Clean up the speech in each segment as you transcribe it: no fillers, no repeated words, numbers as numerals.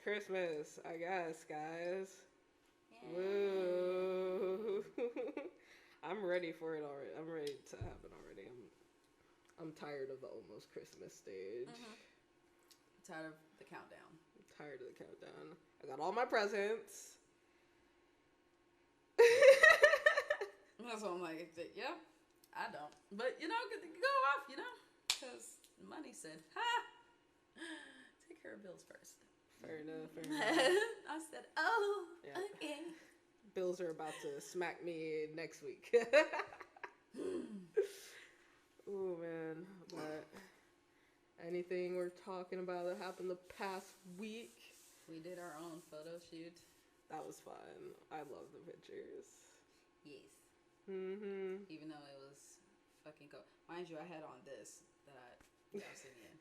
Christmas, I guess, guys. Yeah. Woo. I'm ready for it already. I'm ready to happen already. I'm tired of the almost Christmas stage. Mm-hmm. Tired of the countdown. I'm tired of the countdown. I got all my presents. That's what I'm like. Yeah, I don't. But, you know, go off, you know? Because money said, ha! Take care of bills first. Fair enough, fair enough. I said, oh, Yeah. okay. Bills are about to smack me next week. Ooh, man. But anything we're talking about that happened the past week? We did our own photo shoot. That was fun. I love the pictures. Yes. Mm-hmm. Even though it was fucking cold. Mind you, I had on this that I was sitting in.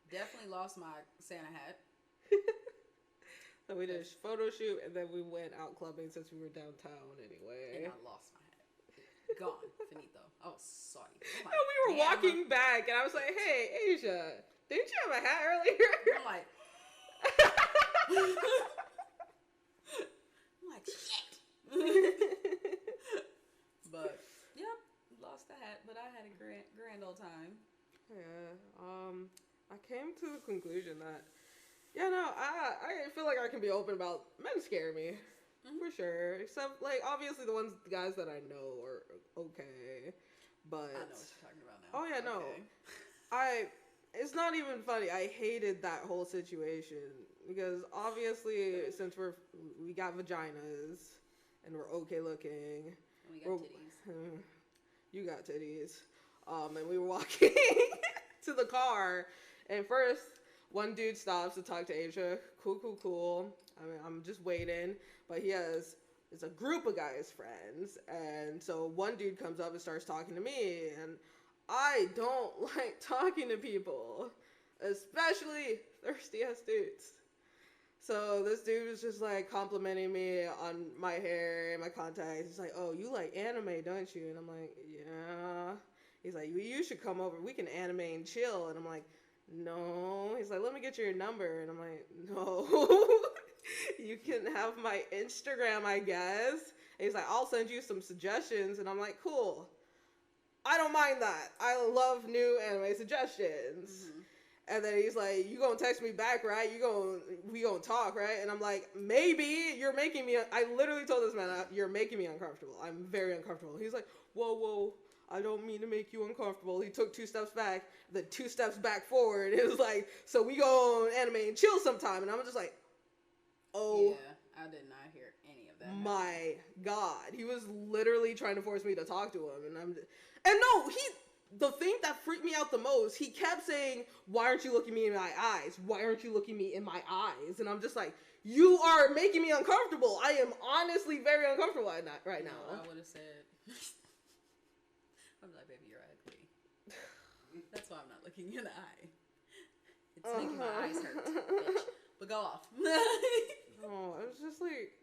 Definitely lost my Santa hat. So we did a photo shoot, and then we went out clubbing since we were downtown anyway. And I lost my hat. Gone. Finito. I was sorry. And we were walking back, and I was like, hey, Asia, didn't you have a hat earlier? I'm like, shit. But, yep, lost the hat, but I had a grand old time. Yeah, I came to the conclusion that, yeah, no, I feel like I can be open about men scare me, for sure. Except, like, obviously the guys that I know are okay, but... I know what you're talking about now. Oh, yeah, no. Okay. It's not even funny. I hated that whole situation, because obviously, since we got vaginas, and we're okay looking... And we got titties. You got titties. And we were walking to the car, and first, one dude stops to talk to Asia. Cool. I mean, I'm just waiting, but it's a group of guys friends, and so one dude comes up and starts talking to me, and I don't like talking to people, especially thirsty ass dudes. So this dude was just like complimenting me on my hair and my contacts. He's like, oh, you like anime, don't you? And I'm like, yeah. He's like, you should come over. We can anime and chill. And I'm like, no. He's like, let me get your number. And I'm like, no. You can have my Instagram, I guess. And he's like, I'll send you some suggestions. And I'm like, cool. I don't mind that. I love new anime suggestions. Mm-hmm. And then he's like, you gonna text me back, right? We gonna talk, right? And I'm like, maybe. You're making me, I literally told this man, you're making me uncomfortable. I'm very uncomfortable. He's like, whoa, I don't mean to make you uncomfortable. He took 2 steps back, then 2 steps back forward. It was like, so we go on anime and chill sometime. And I'm just like, oh. Yeah, I did not hear any of that. My God. He was literally trying to force me to talk to him. The thing that freaked me out the most, he kept saying, why aren't you looking me in my eyes? Why aren't you looking me in my eyes? And I'm just like, you are making me uncomfortable. I am honestly very uncomfortable right now. I would have said, I'm like, baby, you're ugly. That's why I'm not looking you in the eye. It's making my eyes hurt, bitch. But go off. Oh, it was just like,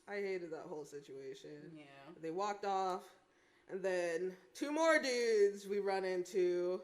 I hated that whole situation. Yeah. They walked off. And then 2 more dudes we run into.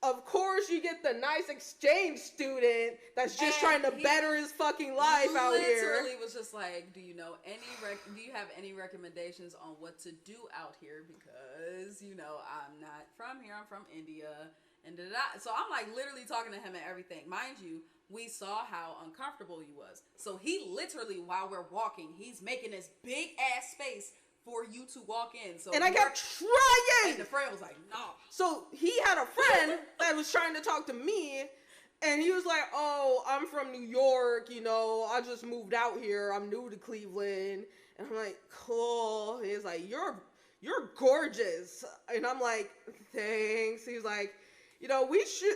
Of course, you get the nice exchange student that's just trying to better his fucking life out here. Literally was just like, do you know do you have any recommendations on what to do out here? Because, you know, I'm not from here. I'm from India. And so I'm like literally talking to him and everything. Mind you, we saw how uncomfortable he was. So he literally, while we're walking, he's making this big ass space for you to walk in. So I kept trying. And the friend was like, no. So he had a friend that was trying to talk to me, and he was like, oh, I'm from New York, you know, I just moved out here. I'm new to Cleveland. And I'm like, cool. He's like, you're gorgeous. And I'm like, thanks. He's like, you know,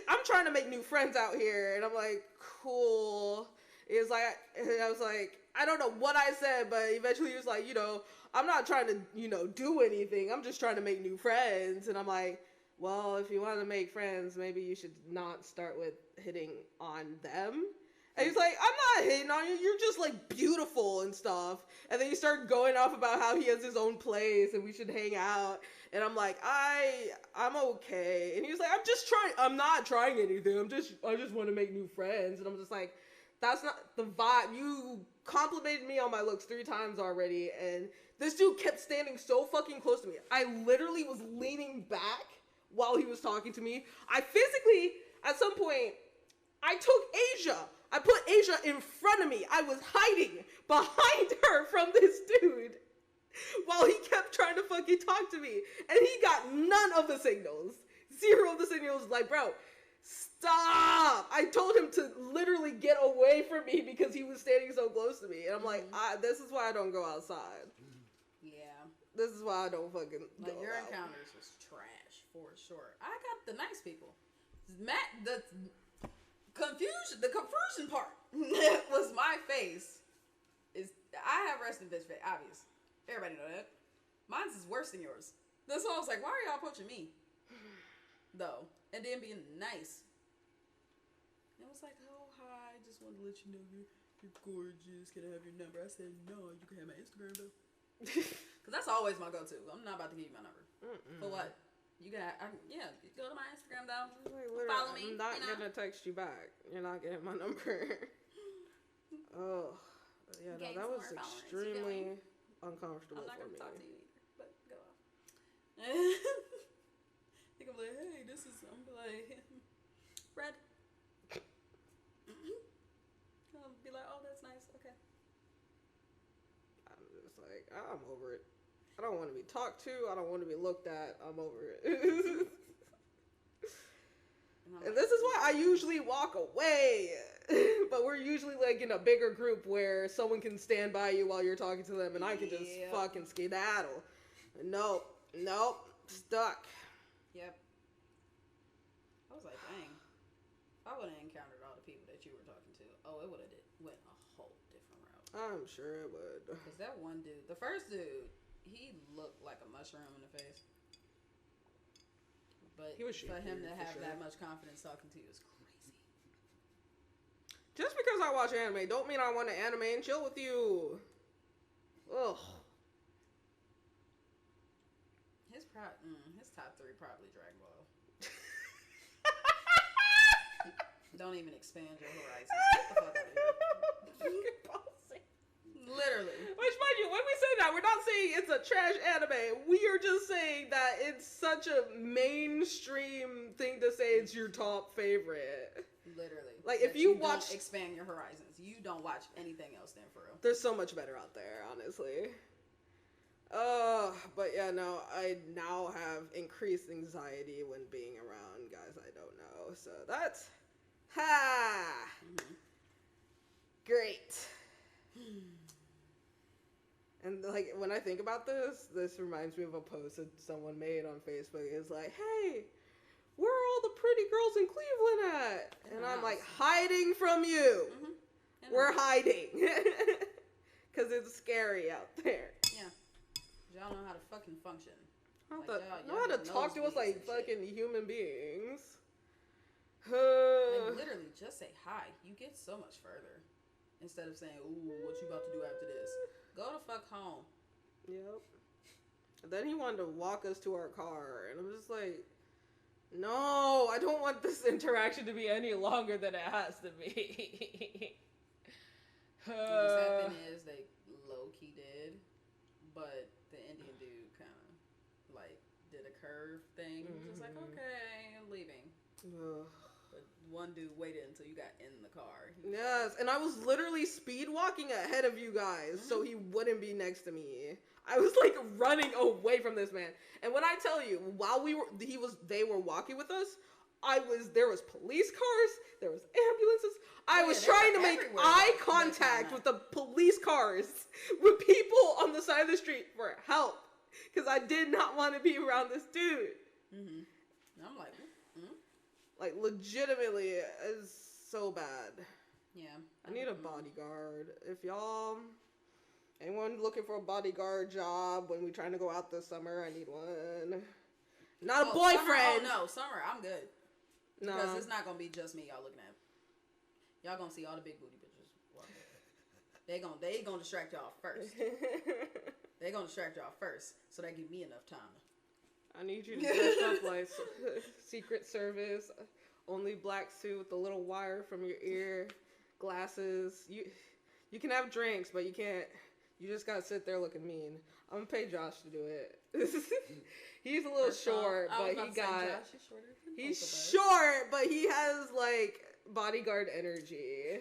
I'm trying to make new friends out here. And I'm like, cool. He's like, and I was like, I don't know what I said, but eventually he was like, you know, I'm not trying to, you know, do anything. I'm just trying to make new friends. And I'm like, well, if you want to make friends, maybe you should not start with hitting on them. And he's like, I'm not hitting on you. You're just, like, beautiful and stuff. And then he started going off about how he has his own place and we should hang out. And I'm like, I'm okay. And he was like, I'm not trying anything. I just want to make new friends. And I'm just like, That's not the vibe. You complimented me on my looks 3 times already, and this dude kept standing so fucking close to me. I literally was leaning back while he was talking to me. I physically, at some point, I took Asia. I put Asia in front of me. I was hiding behind her from this dude while he kept trying to fucking talk to me. And he got none of the signals. 0 of the signals. Like, bro, stop. I told him to literally get away from me because he was standing so close to me. And I'm like, this is why I don't go outside. Yeah. This is why I don't fucking like go your out. encounters was trash for sure. I got the nice people. The confusion part was my face. I have resting bitch face, obvious. Everybody know that. Mine's is worse than yours. That's why I was like, why are y'all approaching me? Though. And then being nice. And it was like, oh, hi, just wanted to let you know you're gorgeous. Can I have your number? I said, no, you can have my Instagram, though. Because that's always my go-to. I'm not about to give you my number. For what? You can, go to my Instagram, though. Like, follow me. I'm not gonna text you back. You're not getting my number. Oh. Yeah, no, that was extremely uncomfortable for me. I'm not gonna talk to you either, but go off. I think I'm like, hey, this is, I'm like, red. I'll be like, oh, that's nice, okay. I'm just like, I'm over it. I don't want to be talked to. I don't want to be looked at. I'm over it. And this is why I usually walk away. But we're usually like in a bigger group where someone can stand by you while you're talking to them and I can just fucking skedaddle. Nope. Stuck. Yep. I was like, dang. If I would have encountered all the people that you were talking to, it would have went a whole different route. I'm sure it would. Because that one dude, the first dude, he looked like a mushroom in the face. But for him to have that much confidence talking to you is crazy. Just because I watch anime don't mean I want to anime and chill with you. Ugh. His top 3 probably Dragon Ball. Don't even expand your horizons. Get the fuck out of here. Literally. Which, mind you, when we say that, we're not saying it's a trash anime. We are just saying that it's such a mainstream thing to say it's your top favorite. Literally. Like, if you watch... don't expand your horizons. You don't watch anything else then, for real. There's so much better out there, honestly. But yeah, no, I now have increased anxiety when being around guys I don't know. So that's... Great. And like when I think about this reminds me of a post that someone made on Facebook. It's like, hey, where are all the pretty girls in Cleveland at? And I'm like, hiding from you. We're hiding. Because it's scary out there. Yeah. Y'all know how to fucking function. Know how to talk to us like fucking human beings. Like, literally, just say hi. You get so much further. Instead of saying, ooh, what you about to do after this? Go the fuck home. Yep. And then he wanted to walk us to our car. And I'm just like, no, I don't want this interaction to be any longer than it has to be. What's happened is they low-key did. But the Indian dude kind of, like, did a curve thing. He was just like, okay, I'm leaving. But one dude waited until you got in the car. Yes, and I was literally speed walking ahead of you guys so he wouldn't be next to me. I was like running away from this man. And when I tell you, while they were walking with us, there was police cars, there was ambulances. I was trying to make eye contact with the police cars, with people on the side of the street for help, because I did not want to be around this dude. And I'm like, like legitimately, it's so bad. Yeah, I need a bodyguard. If anyone looking for a bodyguard job when we're trying to go out this summer, I need one. Not a boyfriend. Summer, I'm good. No. Because it's not gonna be just me y'all looking at. Y'all gonna see all the big booty bitches. They gonna distract y'all first. They gonna distract y'all first, so that give me enough time. I need you to dress up like Secret Service, only black suit with a little wire from your ear. glasses. You can have drinks, but you can't. You just gotta sit there looking mean. I'm gonna pay Josh to do it. He's a little short, but he got. He's short, but he has like bodyguard energy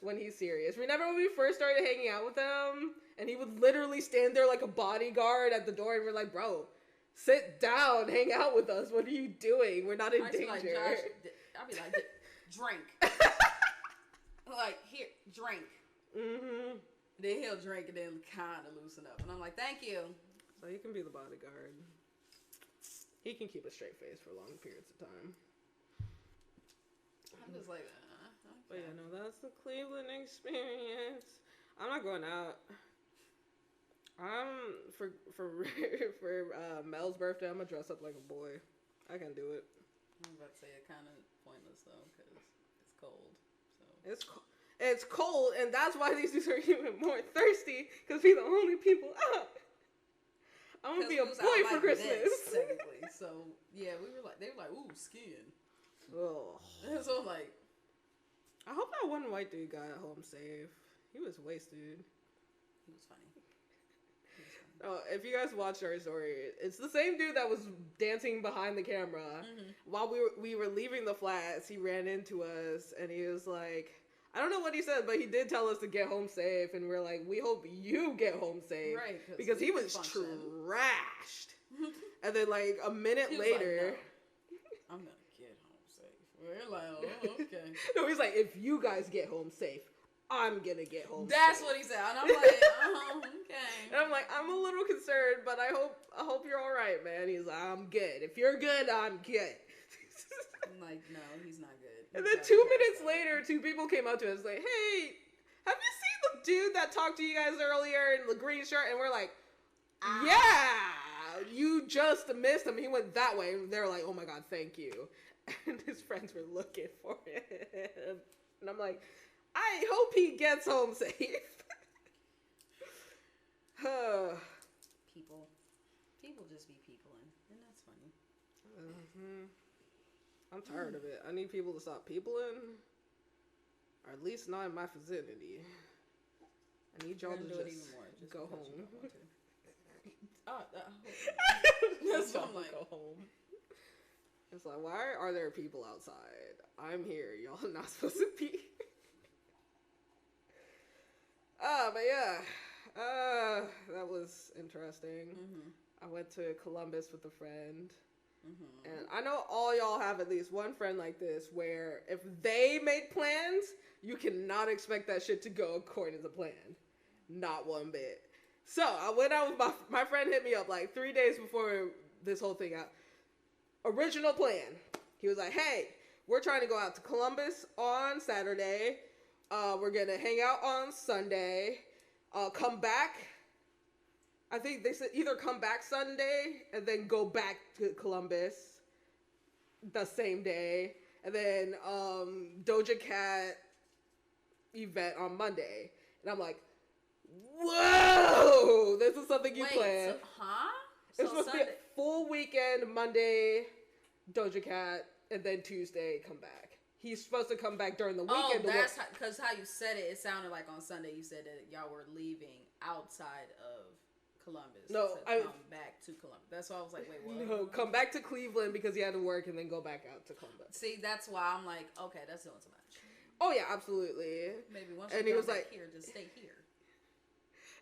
when he's serious. Remember when we first started hanging out with him, and he would literally stand there like a bodyguard at the door, and we're like, bro, sit down, hang out with us. What are you doing? We're not in danger. Like, I'll be like, drink. Like, here, drink. Mm-hmm. Then he'll drink and then kind of loosen up. And I'm like, thank you. So he can be the bodyguard. He can keep a straight face for long periods of time. I'm just like, okay. But yeah, no, that's the Cleveland experience. I'm not going out. For Mel's birthday, I'm gonna dress up like a boy. I can do it. I'm about to say it kind of pointless though, because it's cold. So it's cold, and that's why these dudes are even more thirsty, because we're the only people out. I'm gonna be a boy for Christmas. Technically, so yeah, they were like, ooh, skiing. Ugh. So I'm like, I hope that one white dude got home safe. He was wasted. He was funny. Oh, if you guys watched our story, it's the same dude that was dancing behind the camera. Mm-hmm. While we were leaving the flats, he ran into us, and he was like, I don't know what he said, but he did tell us to get home safe, and we're like, we hope you get home safe. Right. Because he was trashed. And then, like, a minute later... Like, no, I'm going to get home safe. We're like, oh, okay. No, he's like, if you guys get home safe, I'm going to get home That's safe. what he said. And I'm like, oh, okay. And I'm like, I'm a little concerned, but I hope you're all right, man. He's like, I'm good. If you're good, I'm good. I'm like, no, he's not good. And then 2 minutes later, two people came up to us like, hey, have you seen the dude that talked to you guys earlier in the green shirt? And we're like, yeah, you just missed him. He went that way. And they're like, oh my God, thank you. And his friends were looking for him. And I'm like, I hope he gets home safe. People just be peopling, and that's funny. Mm-hmm. I'm tired of it. I need people to stop peopling, or at least not in my vicinity. I need y'all to just go home. That's why I'm like, go home. It's like, why are there people outside? I'm here. Y'all are not supposed to be. But yeah, that was interesting. Mm-hmm. I went to Columbus with a friend. Mm-hmm. And I know all y'all have at least one friend like this where if they make plans, you cannot expect that shit to go according to plan. Not one bit. So I went out with my friend hit me up like 3 days before this whole thing out. Original plan. He was like, hey, we're trying to go out to Columbus on Saturday. We're going to hang out on Sunday. Come back. I think they said either come back Sunday and then go back to Columbus the same day. And then Doja Cat event on Monday. And I'm like, whoa! This is something you plan. So, it's supposed to be a full weekend, Monday, Doja Cat, and then Tuesday, come back. He's supposed to come back during the weekend. Oh, that's because how you said it. It sounded like on Sunday you said that y'all were leaving outside of Columbus. No, come back to Columbus. That's why I was like, wait, what? No, come back to Cleveland because he had to work and then go back out to Columbus. See, that's why I'm like, okay, that's doing too much. Oh yeah, absolutely. Maybe once and you he was back like, here, just stay here.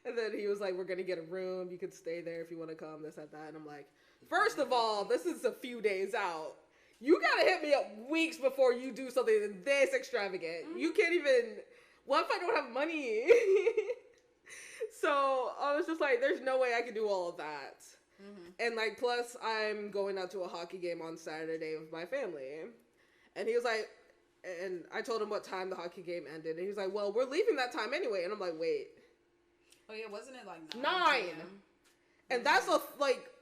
And then he was like, we're gonna get a room. You could stay there if you want to come. This and that. And I'm like, first of all, this is a few days out. You gotta hit me up weeks before you do something this extravagant. Mm-hmm. You can't even. What if I don't have money? So I was just like, there's no way I can do all of that. Mm-hmm. And like, plus I'm going out to a hockey game on Saturday with my family. And he was like, and I told him what time the hockey game ended. And he was like, well, we're leaving that time anyway. And I'm like, wait. Oh yeah, wasn't it like 9? And that's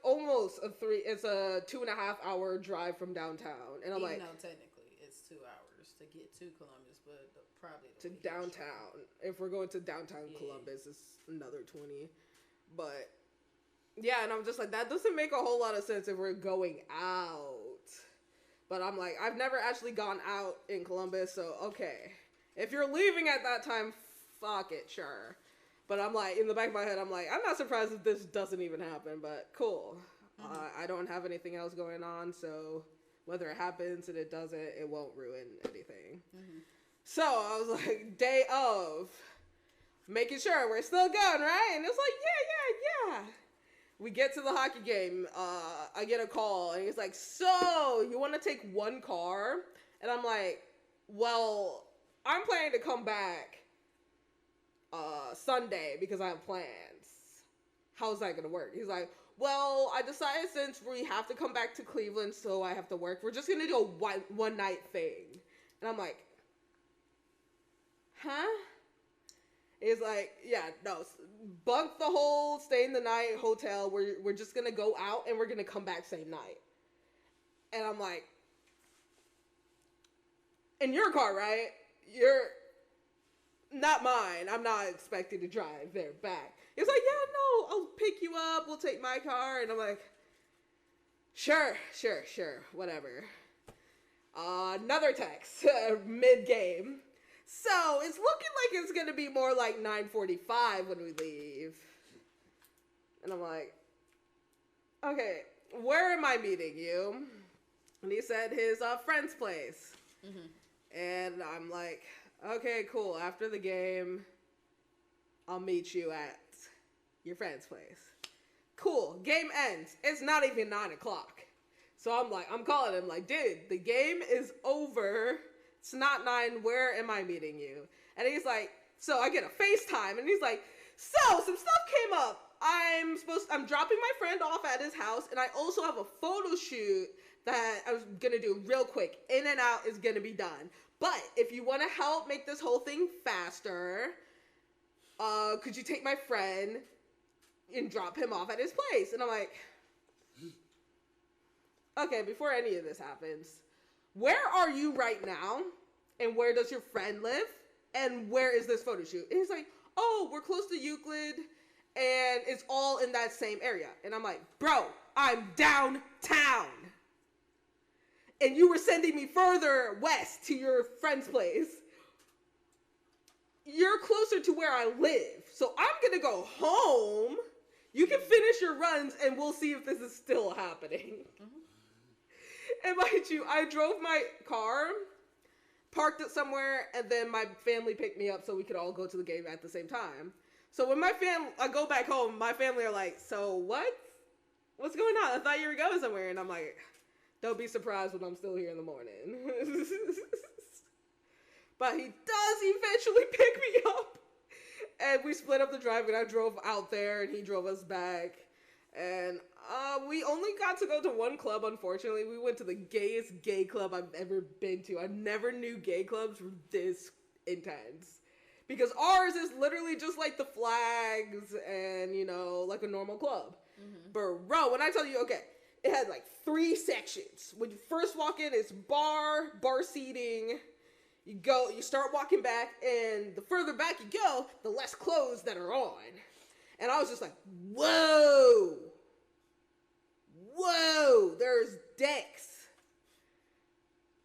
almost it's a 2.5 hour drive from downtown. And I'm like, no, technically it's 2 hours to get to Columbus, but probably to downtown. If we're going to downtown Columbus, it's another 20. But yeah, and I'm just like, that doesn't make a whole lot of sense if we're going out. But I'm like, I've never actually gone out in Columbus, so okay. If you're leaving at that time, fuck it, sure. But I'm like, in the back of my head, I'm like, I'm not surprised if this doesn't even happen, but cool. I don't have anything else going on, so whether it happens and it doesn't, it won't ruin anything. So I was like, day of, making sure we're still going, right? And it's like, yeah. We get to the hockey game. I get a call, and he's like, so, you want to take one car? And I'm like, well, I'm planning to come back Sunday because I have plans. How's that going to work? He's like, well, I decided since we have to come back to Cleveland, so I have to work, we're just going to do a one-night thing. And I'm like, huh? He's like, yeah, no, bunk the whole stay in the night hotel. We're just going to go out and we're going to come back same night. And I'm like, in your car, right? You're not mine. I'm not expecting to drive there back. He's like, yeah, no, I'll pick you up. We'll take my car. And I'm like, sure, whatever. Another text, mid-game. So, it's looking like it's going to be more like 9:45 when we leave. And I'm like, okay, where am I meeting you? And he said his friend's place. And I'm like, okay, cool. After the game, I'll meet you at your friend's place. Cool. Game ends. It's not even 9 o'clock. So I'm like, I'm calling him like, dude, the game is over. It's not 9. Where am I meeting you? And he's like, so I get a FaceTime. And he's like, so some stuff came up. I'm dropping my friend off at his house. And I also have a photo shoot that I was going to do real quick. In and out is going to be done. But if you want to help make this whole thing faster, could you take my friend and drop him off at his place? And I'm like, okay, before any of this happens, where are you right now? And where does your friend live? And where is this photo shoot? And he's like, oh, we're close to Euclid, and it's all in that same area. And I'm like, bro, I'm downtown. And you were sending me further west to your friend's place. You're closer to where I live. So I'm going to go home. You can finish your runs, and we'll see if this is still happening. And mind you, I drove my car, parked it somewhere, and then my family picked me up so we could all go to the game at the same time. So when I go back home, my family are like, so what? What's going on? I thought you were going somewhere. And I'm like, don't be surprised when I'm still here in the morning. But he does eventually pick me up. And we split up the drive, and I drove out there, and he drove us back. And we only got to go to one club, unfortunately. We went to the gayest gay club I've ever been to. I never knew gay clubs were this intense. Because ours is literally just like the flags and, like a normal club. But, bro, when I tell you, okay, it had like 3 sections. When you first walk in, it's bar seating. You start walking back, and the further back you go, the less clothes that are on. And I was just like, whoa, there's decks.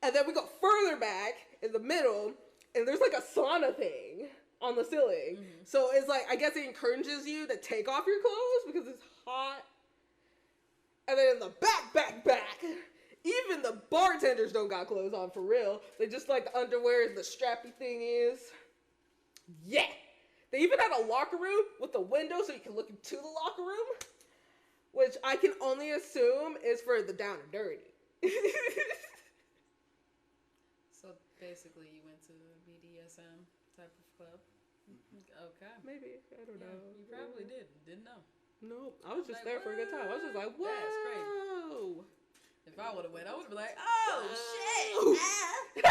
And then we go further back in the middle, and there's like a sauna thing on the ceiling. So it's like, I guess it encourages you to take off your clothes because it's hot. And then in the back, even the bartenders don't got clothes on for real. They just like the underwear and the strappy thing is. Yeah. They even had a locker room with a window so you can look into the locker room. Which I can only assume is for the down and dirty. So basically you went to a BDSM type of club? Okay. Maybe. I don't know. You probably didn't know. No, I was just like, there for a good time. I was just like, whoa. That's crazy. If I would have went, I would have been like, oh, shit. Okay.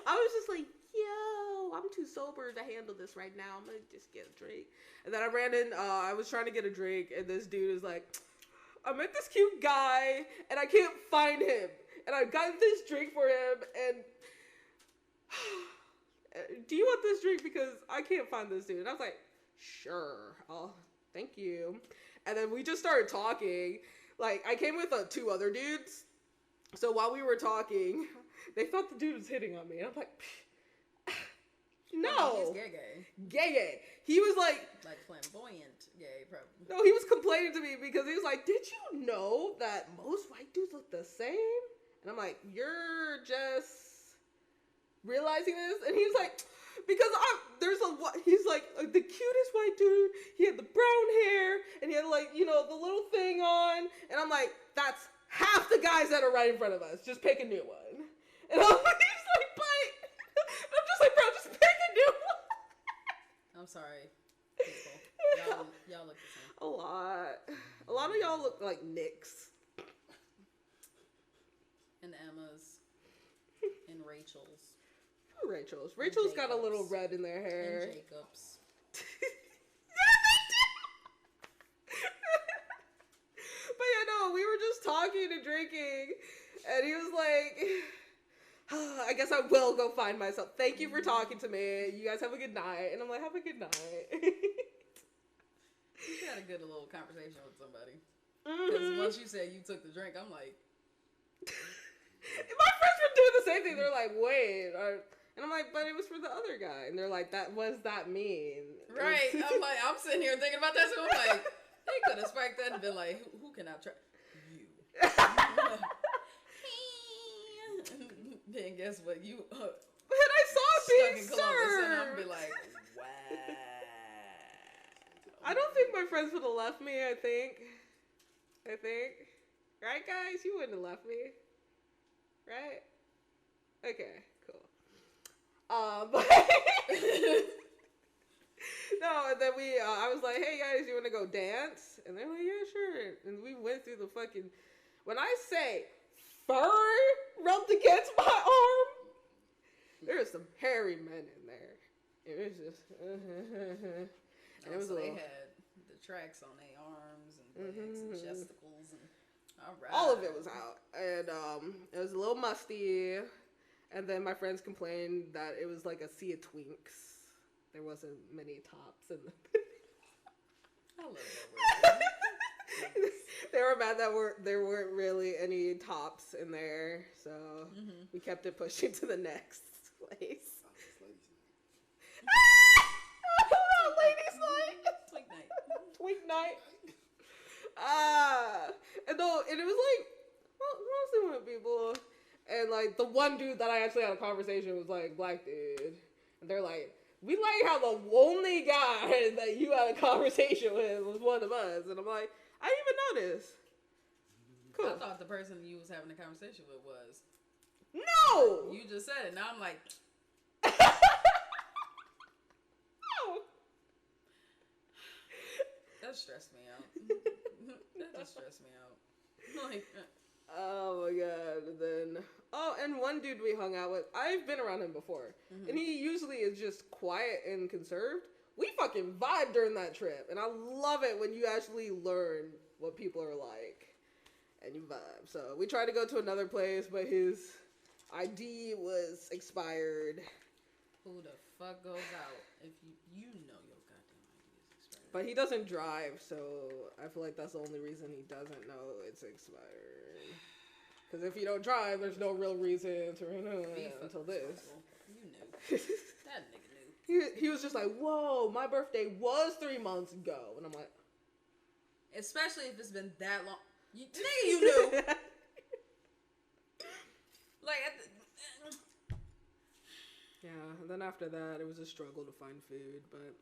I was just like, yo, I'm too sober to handle this right now. I'm going to just get a drink. And then I ran in, I was trying to get a drink, and this dude is like, I met this cute guy, and I can't find him. And I got this drink for him, and do you want this drink? Because I can't find this dude. And I was like, sure. Oh, thank you. And then we just started talking. Like, I came with 2 other dudes. So while we were talking, they thought the dude was hitting on me. And I'm like, I no. mean, he's gay. Gay. He was like flamboyant gay, probably. no, he was complaining to me because he was like, did you know that most white dudes look the same? And I'm like, you're just realizing this? And he was like, because he's like, the cutest white dude, he had the brown hair, and he had like, you know, the little thing on, and I'm like, that's half the guys that are right in front of us, just pick a new one. And he's like, but, I'm just like, bro, just pick a new one. I'm sorry, people. Y'all look the same. A lot of y'all look like Nicks. And Emma's. And Rachel's. Rachel's got a little red in their hair. And Jacob's. But yeah, no, we were just talking and drinking, and he was like, I guess I will go find myself. Thank you for talking to me. You guys have a good night. And I'm like, have a good night. You had a good little conversation with somebody. Because once you said you took the drink, I'm like... My friends were doing the same thing. They're like, wait. And I'm like, but it was for the other guy. And they're like, what does that mean? Right. I'm like, I'm sitting here thinking about that. So I'm like, they could have spiked that and been like, who can I try? You. Then guess what? You and I saw it being stuck in Columbus, served. and I'm gonna be like, wow. I don't think my friends would have left me. I think, right, guys? You wouldn't have left me, right? Okay, cool. But no, and then I was like, hey guys, you want to go dance? And they're like, yeah, sure. And we went through the fucking. When I say fur rubbed against my arm, there was some hairy men in there. It was just, and it was so a they little, had the tracks on their arms and legs and chesticles and all of it was out, and it was a little musty. And then my friends complained that it was like a sea of twinks. There wasn't many tops in the. I love that word. They were mad that there weren't really any tops in there, so we kept it pushing to the next place. Ladies' night. Twink night. Twink night. And it was like mostly women people, and like the one dude that I actually had a conversation was like black dude, and they're like, we like how the only guy that you had a conversation with was one of us, and I'm like, I didn't even notice. Cool. I thought the person you was having a conversation with was. No. You just said it. Now I'm like. That stressed me out. That just stressed me out. Like. Oh my god. And then and one dude we hung out with, I've been around him before, and he usually is just quiet and conserved. We fucking vibe during that trip, and I love it when you actually learn what people are like, and you vibe. So we tried to go to another place, but his ID was expired. Who the fuck goes out if you know your goddamn ID is expired? But he doesn't drive, so I feel like that's the only reason he doesn't know it's expired. Because if you don't drive, there's no real reason to renew it until this. You knew. That nigga knew. He was just like, whoa, my birthday was 3 months ago. And I'm like... Especially if it's been that long. Nigga, you knew. Yeah, and then after that, it was a struggle to find food. But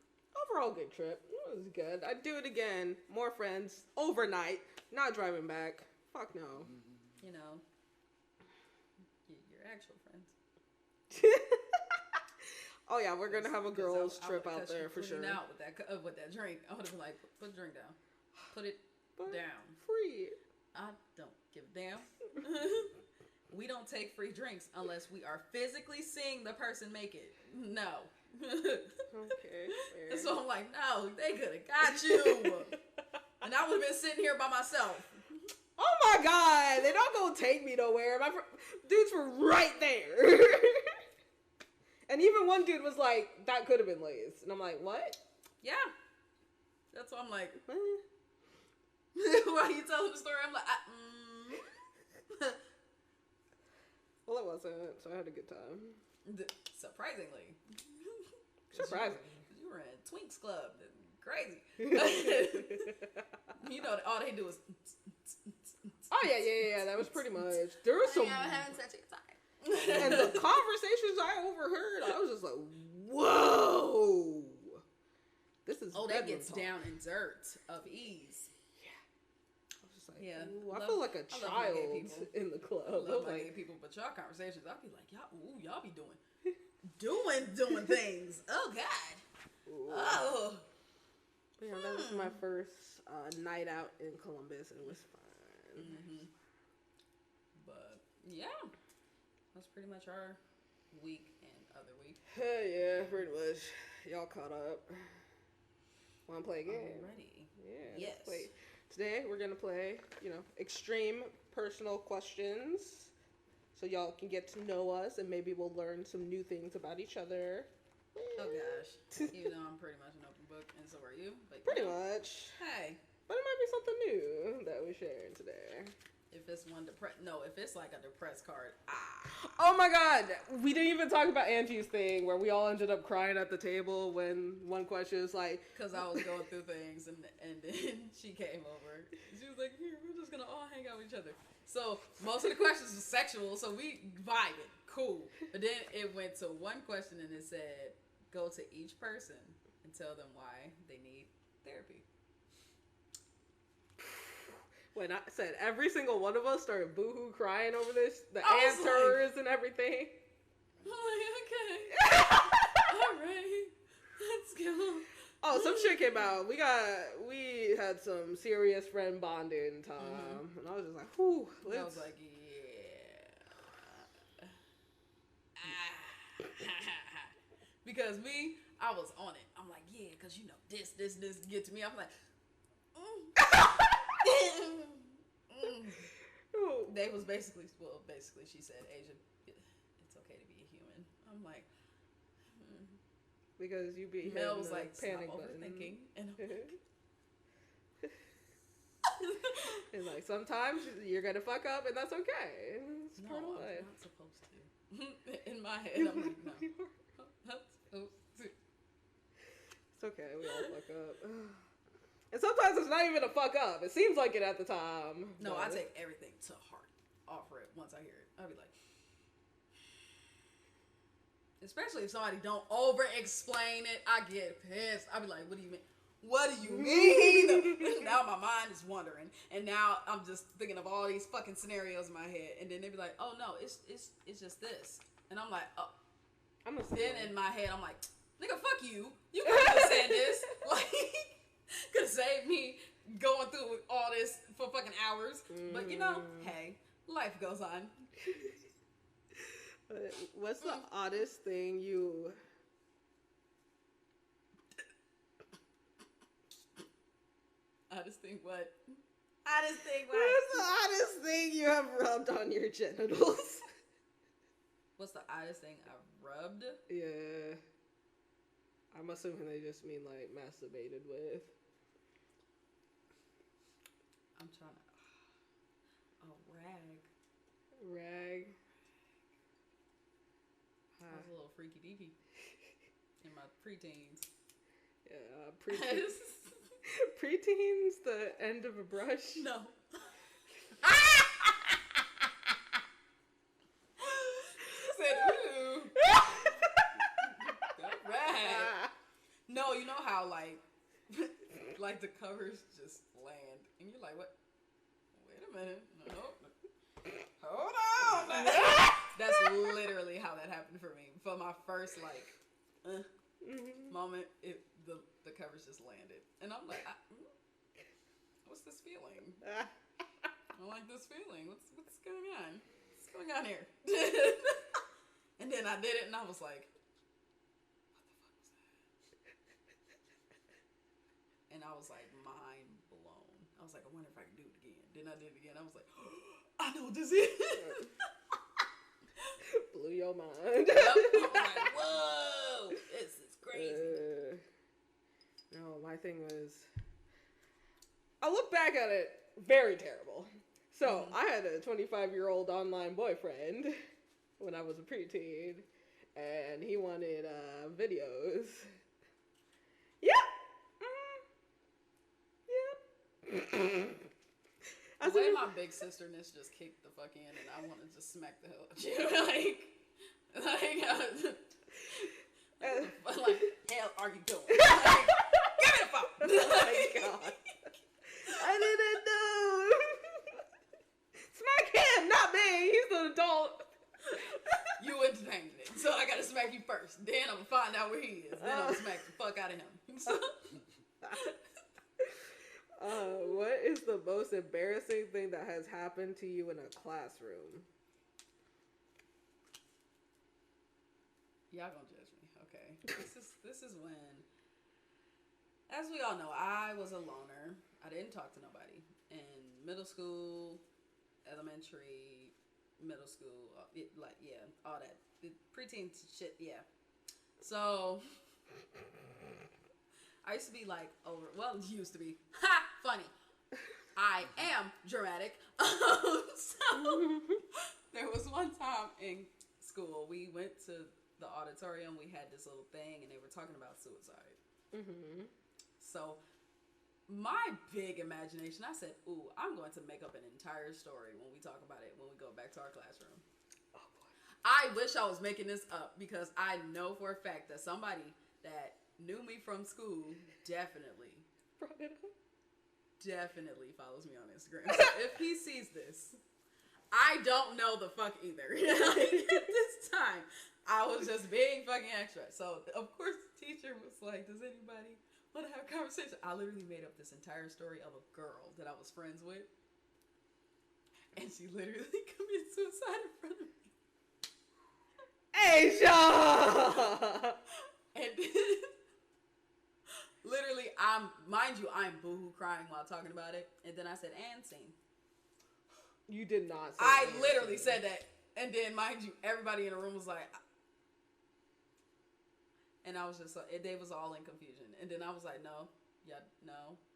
overall, good trip. It was good. I'd do it again. More friends. Overnight. Not driving back. Fuck no. You know, your actual friends. Oh yeah, we're gonna have a girls trip out there for sure. Out with that drink, I would have been like, put the drink down, put it down. Free. I don't give a damn. We don't take free drinks unless we are physically seeing the person make it. No. Okay. Fair. So I'm like, no, they could have got you, and I would have been sitting here by myself. Oh my god, they're not gonna take me nowhere. My dudes were right there. And even one dude was like, that could have been Lay's. And I'm like, what? Yeah. That's why I'm like, while you telling the story, I'm like, Well, it wasn't, so I had a good time. Surprisingly. Surprising. You were in Twinks Club. Crazy. You know, all they do is... Oh, yeah. That was pretty much... There was some... I'm having such a time. And the conversations I overheard, I was just like, whoa! This is that gets talk. down and dirt of ease. I was just like, yeah. I feel like a child in the club. I love my gay people, but y'all conversations, I'll be like, y'all be doing things. Oh, God. Ooh. Oh. Yeah, that was my first night out in Columbus, and it was fun. Mm-hmm. But, yeah. That's pretty much our week and other week. Yeah, pretty much. Y'all caught up. Want to play a game? Ready? Yeah. Yes. Let's play. Today we're gonna play, extreme personal questions, so y'all can get to know us, and maybe we'll learn some new things about each other. Oh gosh. Even though I'm pretty much an open book, and so are you. But pretty much. Hey. But it might be something new that we're sharing today. If it's if it's like a depressed card, Oh my God, we didn't even talk about Angie's thing where we all ended up crying at the table when one question was like, because I was going through things and then she came over. She was like, here, we're just gonna all hang out with each other. So most of the questions were sexual, so we vibed, cool. But then it went to one question and it said, go to each person and tell them why they need therapy. When I said every single one of us started boohoo crying over this, the answers and everything. I'm like, okay. All right. Let's go. Oh, some shit came out. We had some serious friend bonding time. And I was just like, whew. I was like, yeah. Because I was on it. I'm like, yeah, because this get to me. I'm like, They was basically she said, Asia, it's okay to be a human. I'm like, because you be Mel was like, panic stop button. overthinking, and and like sometimes you're gonna fuck up, and that's okay. It's part of life. I'm not supposed to. In my head, I'm like, no, I'm not supposed to. It's okay. We all fuck up. And sometimes it's not even a fuck up. It seems like it at the time. No, I take everything to heart. Offer it once I hear it. I'll be like, especially if somebody don't over explain it, I get pissed. I'll be like, what do you mean? What do you mean? Now my mind is wandering, and now I'm just thinking of all these fucking scenarios in my head, and then they be like, oh no, it's just this, and I'm like, oh. Then in my head I'm like, nigga, fuck you. You could have said this. Like, could have saved me going through all this for fucking hours. But hey, life goes on. What's the oddest thing you... Oddest thing what? What's the oddest thing you have rubbed on your genitals? What's the oddest thing I've rubbed? Yeah. I'm assuming they just mean like masturbated with. I'm trying to... A rag. Rag. I was a little freaky deaky in my preteens. Yeah, preteens. Preteens, the end of a brush. No. Said ooh. That rag. No, you know how like the covers just land, and you're like, what? Wait a minute. No. Hold on. That's literally how that happened for me. For my first moment, the covers just landed, and I'm like, what's this feeling? I like this feeling. What's going on? What's going on here? And then I did it, and I was like, what the fuck was that? And I was like, mind blown. I was like, I wonder if I can do it again. Then I did it again. I was like, I know what this is. Blew your mind. Yep. I was like, whoa, this is crazy. No, my thing was, I look back at it, very terrible. So, I had a 25-year-old online boyfriend, when I was a preteen, and he wanted videos. Yep. Yep. The way my big sisterness just kicked the fuck in, and I want to just smack the hell out of you. Like, hell are you doing? Like, give me the phone. Oh my god. I didn't know. Smack him, not me. He's an adult. You entertained it, so I gotta smack you first. Then I'm gonna find out where he is. Then I'm gonna smack the fuck out of him. So. What is the most embarrassing thing that has happened to you in a classroom? Y'all gonna judge me, okay? This is when, as we all know, I was a loner. I didn't talk to nobody in middle school, elementary, middle school, all that preteen shit, yeah. So I used to be like used to be funny. I am dramatic. So there was one time in school we went to the auditorium. We had this little thing, and they were talking about suicide. Mm-hmm. So my big imagination, I said, "Ooh, I'm going to make up an entire story when we talk about it when we go back to our classroom." Oh boy! I wish I was making this up because I know for a fact that somebody that knew me from school definitely follows me on Instagram. So if he sees this, I don't know the fuck either. At this time, I was just being fucking extra. So of course the teacher was like, "Does anybody want to have a conversation?" I literally made up this entire story of a girl that I was friends with, and she literally committed suicide in front of me. Asia! And literally, I'm boohoo crying while talking about it, and then I said, "And scene." You did not say I literally said that, and then mind you, everybody in the room was like, and I was just like, they was all in confusion, and then I was like, no,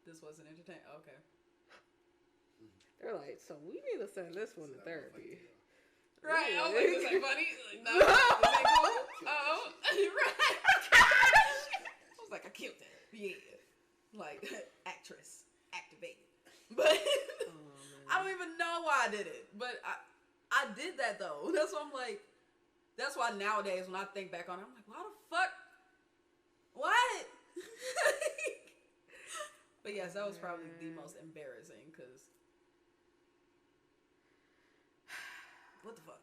this wasn't entertaining. Okay. They're like, so we need to send this one to therapy. Right. I was like, this ain't funny. No. This ain't cool. Oh. Right. I was like, I killed that. Yeah. Like, actress. Activated. But I don't even know why I did it. But I did that, though. That's why I'm like, that's why nowadays when I think back on it, I'm like, why the fuck? What? But yes, that was probably the most embarrassing, because what the fuck?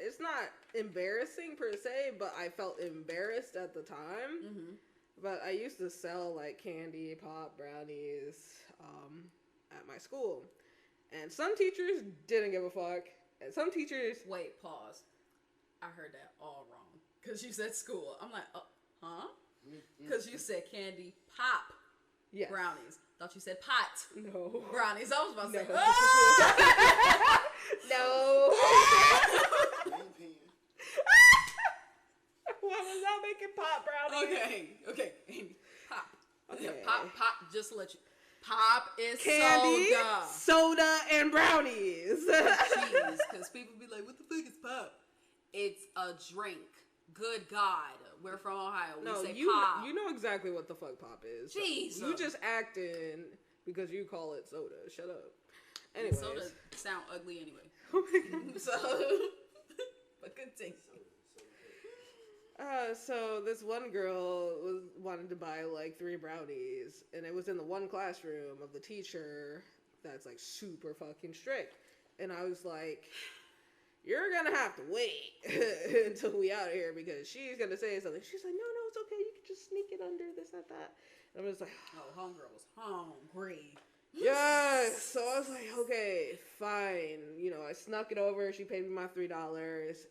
It's not embarrassing per se, but I felt embarrassed at the time. Mm-hmm. But I used to sell like candy, pop, brownies at my school, and some teachers didn't give a fuck, and some teachers. Wait, pause. I heard that all wrong, because you said school. I'm like, huh? Because you said candy, pop, yes. Brownies. Thought you said pot. No. Brownies. I was about to say, no. Why was I making pop brownies? Okay. Pop. Okay. Pop, just to let you. Pop is candy, soda, and brownies. Jeez, because people be like, what the fuck is pop? It's a drink. Good God. We're from Ohio. We say pop. You know exactly what the fuck pop is. Jeez. You just acting because you call it soda. Shut up. Anyways. Soda sound ugly anyway. Oh my God. So, but continue. So this one girl wanted to buy like 3 brownies, and it was in the one classroom of the teacher that's like super fucking strict. And I was like, you're gonna have to wait until we out of here, because she's gonna say something. She's like, no, it's okay. You can just sneak it under this, that. And I was like, oh, homegirl was hungry. Yeah. So I was like, okay, fine. You know, I snuck it over. She paid me my $3,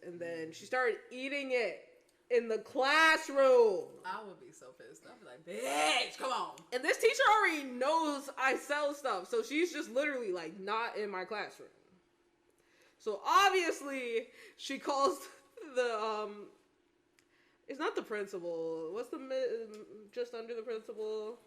and then she started eating it in the classroom. I would be so pissed. I'd be like, bitch, come on. And this teacher already knows I sell stuff, so she's just literally like not in my classroom. So obviously she calls the it's not the principal. What's the just under the principal?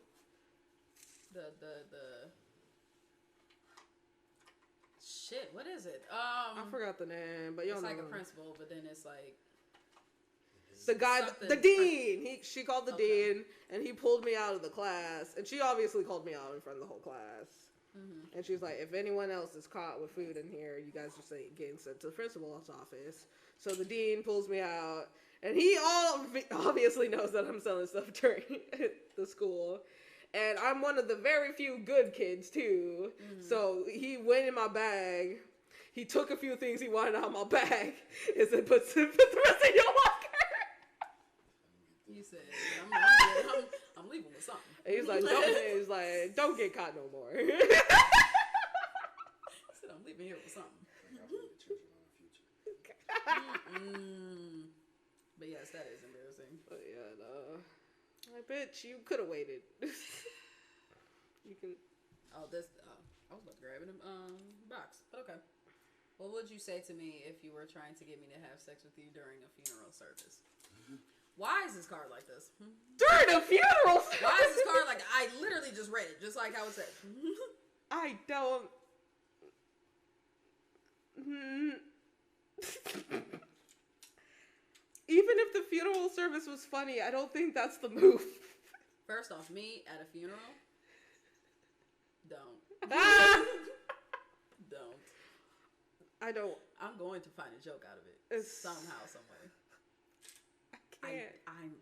shit, what is it? I forgot the name, but it's like a principal, but then it's like the guy, the dean. She called the dean, and he pulled me out of the class, and she obviously called me out in front of the whole class. Mm-hmm. And she's like, if anyone else is caught with food in here, you guys are getting sent to the principal's office. So the dean pulls me out, and he obviously knows that I'm selling stuff during the school. And I'm one of the very few good kids, too. Mm-hmm. So he went in my bag. He took a few things he wanted out of my bag and said, put the rest in your locker. He said, I'm leaving with something. And he's like, don't get caught no more. He said, I'm leaving here with something. But yes, that is embarrassing. But yeah, no. I bet you could have waited. You can. Oh, this. I was about to grab it in box, but okay. What would you say to me if you were trying to get me to have sex with you during a funeral service? Why is this card like this? During a funeral service? Why is this card like? I literally just read it, just like how it said. I don't. Even if the funeral service was funny, I don't think that's the move. First off, me at a funeral, don't. Don't. I don't. I'm going to find a joke out of it somehow, some way. I can't.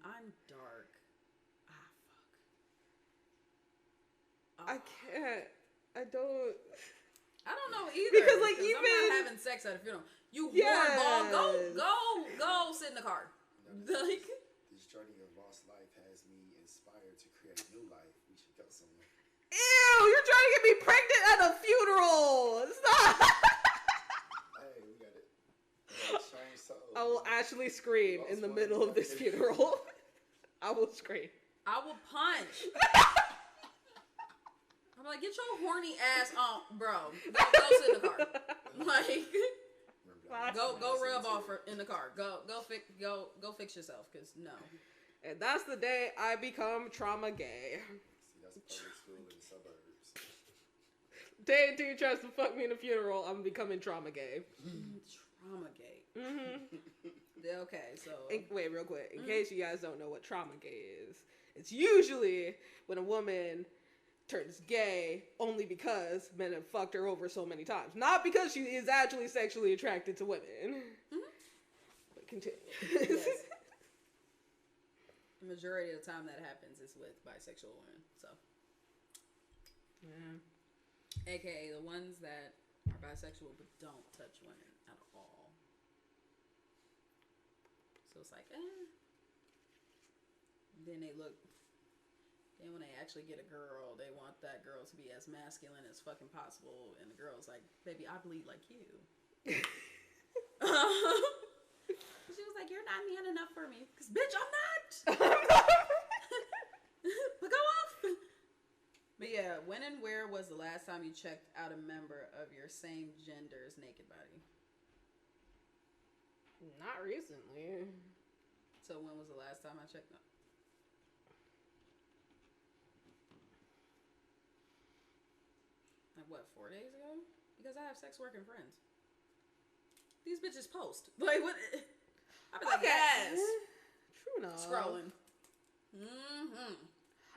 I'm dark. Fuck. I can't. I don't. I don't know either. Because like even I'm not having sex at a funeral. You hornball. Go sit in the car. Like this journey of lost life has me inspired to create new life. We should go somewhere. Ew! You're trying to get me pregnant at a funeral. Stop. Hey, we got it. Change souls. I will actually scream in the middle of this funeral. I will scream. I will punch. I'm like, get your horny ass on, bro. Go sit in the car. Like, go rub off in the car. Go fix yourself, cause no. And that's the day I become trauma gay. See, that's public school in the suburbs. Day until you tries to fuck me in a funeral, I'm becoming trauma gay. Trauma gay. Mm-hmm. Okay, so wait, real quick, in case you guys don't know what trauma gay is, it's usually when a woman turns gay only because men have fucked her over so many times. Not because she is actually sexually attracted to women. Mm-hmm. But continue. Yes. The majority of the time that happens is with bisexual women. So, yeah. AKA the ones that are bisexual but don't touch women at all. So it's like, Then they look. Then when they actually get a girl, they want that girl to be as masculine as fucking possible. And the girl's like, baby, I bleed like you. She was like, you're not man enough for me. Because, bitch, I'm not. But go off. But yeah, when and where was the last time you checked out a member of your same gender's naked body? Not recently. So when was the last time I checked out? Like what, 4 days ago? Because I have sex working friends. These bitches post. Like what? I'd be like, yes. True enough. Scrolling. Mm-hmm.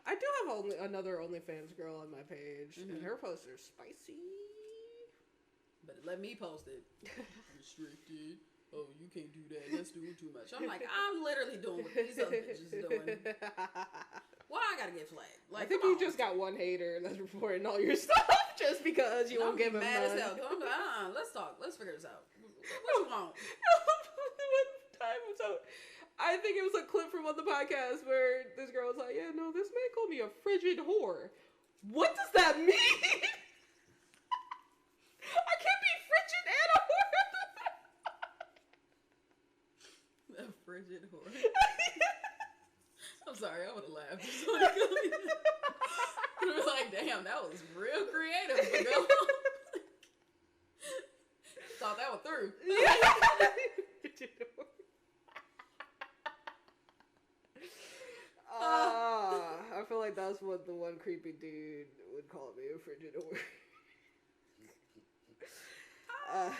I do have another OnlyFans girl on my page, and her posts are spicy. But let me post it. Restricted. Oh, you can't do that. That's doing too much. I'm like, I'm literally doing what these other bitches doing. Why I gotta get flagged? Like, I think you just got one hater that's reporting all your stuff just because you won't give him mad none. as hell. I'm like, let's talk. Let's figure this out. What you want? One time, so I think it was a clip from on the podcast where this girl was like, yeah, no, this man called me a frigid whore. What does that mean? I can't be frigid and a whore. A frigid whore. I'm sorry, I would have laughed. I was like, damn, that was real creative. Thought that one through. I feel like that's what the one creepy dude would call me, a frigid whore. Uh,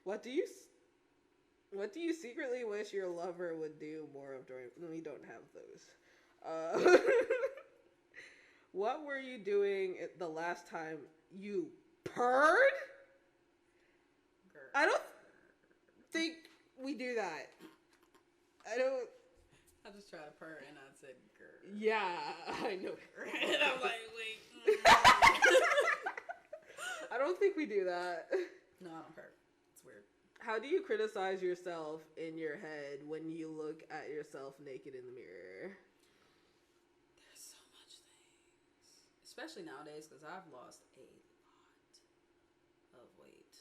what do you what do you secretly wish your lover would do more of during? We don't have those. What were you doing the last time you purred? I don't think we do that. I don't. I just tried to purr and I said, "Grr." Yeah, I know. And I'm like, wait. I don't think we do that. No, I don't purr. It's weird. How do you criticize yourself in your head when you look at yourself naked in the mirror? There's so much things. Especially nowadays because I've lost a lot of weight.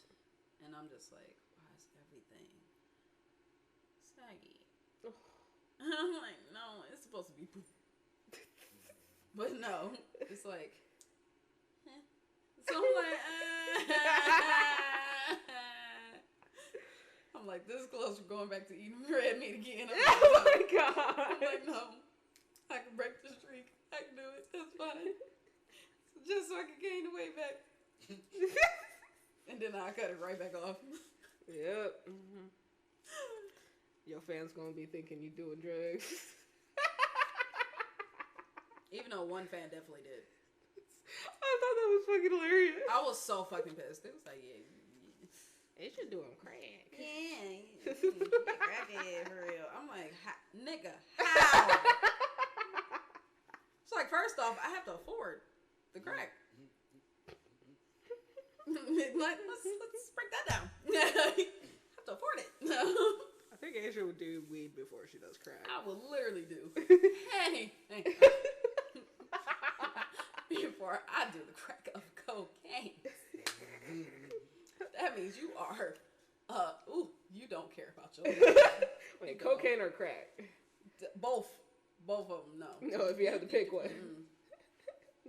And I'm just like, why is everything saggy? Oh. I'm like, no, it's supposed to be poop. But no, it's like, eh. So I'm like, I'm like, this is close to going back to eating red meat again. Oh my god. I'm like, no, I can break the streak. I can do it. That's fine. Just so I can gain the weight back. And then I cut it right back off. Yep. Mm-hmm. Your fans gonna be thinking you doing drugs. Even though one fan definitely did. I thought that was fucking hilarious. I was so fucking pissed. It was like, yeah. They should do them crack. Yeah, crackhead for real. I'm like, nigga, how? It's like, first off, I have to afford the crack. let's break that down. I have to afford it. I think Asia would do weed before she does crack. I will literally do anything before I do the crack of cocaine. That means you are, you don't care about your life. Wait, cocaine or crack? Both of them, no. No, if you have to pick one.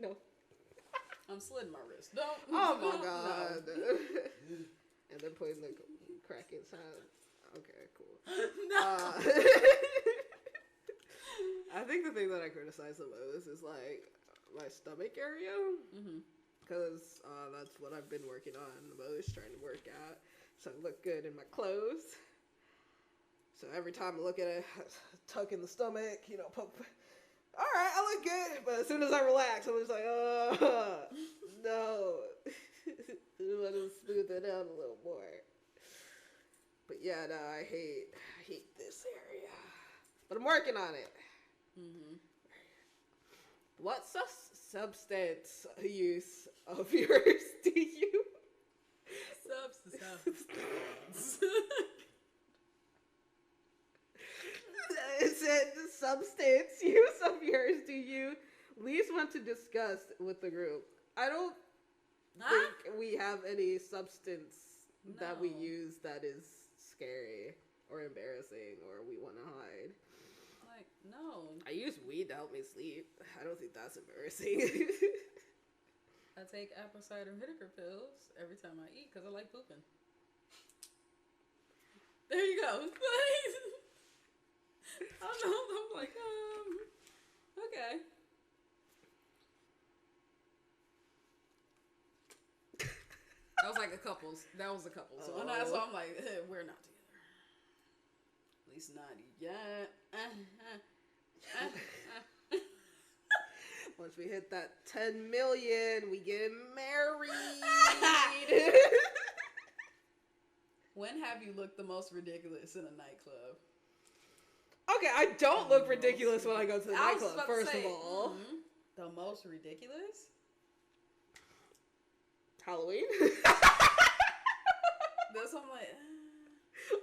No. I'm slitting my wrist. Don't. Oh my god. No. And then putting the crack inside. Okay, cool. No. I think the thing that I criticize the most is like my stomach area. Because that's what I've been working on the most, trying to work out. So I look good in my clothes. So every time I look at it, I tuck in the stomach, poke. All right, I look good. But as soon as I relax, I'm just like, oh, no. I want to smooth it out a little more. But yeah, no, I hate this area. But I'm working on it. What substance use of yours do you? Substance. Is it the substance use of yours do you least want to discuss with the group? I don't think we have any substance that we use that is scary or embarrassing or we want to hide. Like, no. I use weed to help me sleep. I don't think that's embarrassing. I take apple cider vinegar pills every time I eat because I like pooping. There you go. I don't know. I'm like, okay. That was like a couple's. That was a couple. So, so I'm like, we're not together. At least not yet. Once we hit that 10 million, we get married. When have you looked the most ridiculous in a nightclub? Okay, I don't look ridiculous when I go to the nightclub, first of all. The most ridiculous? Halloween? That's what I'm like.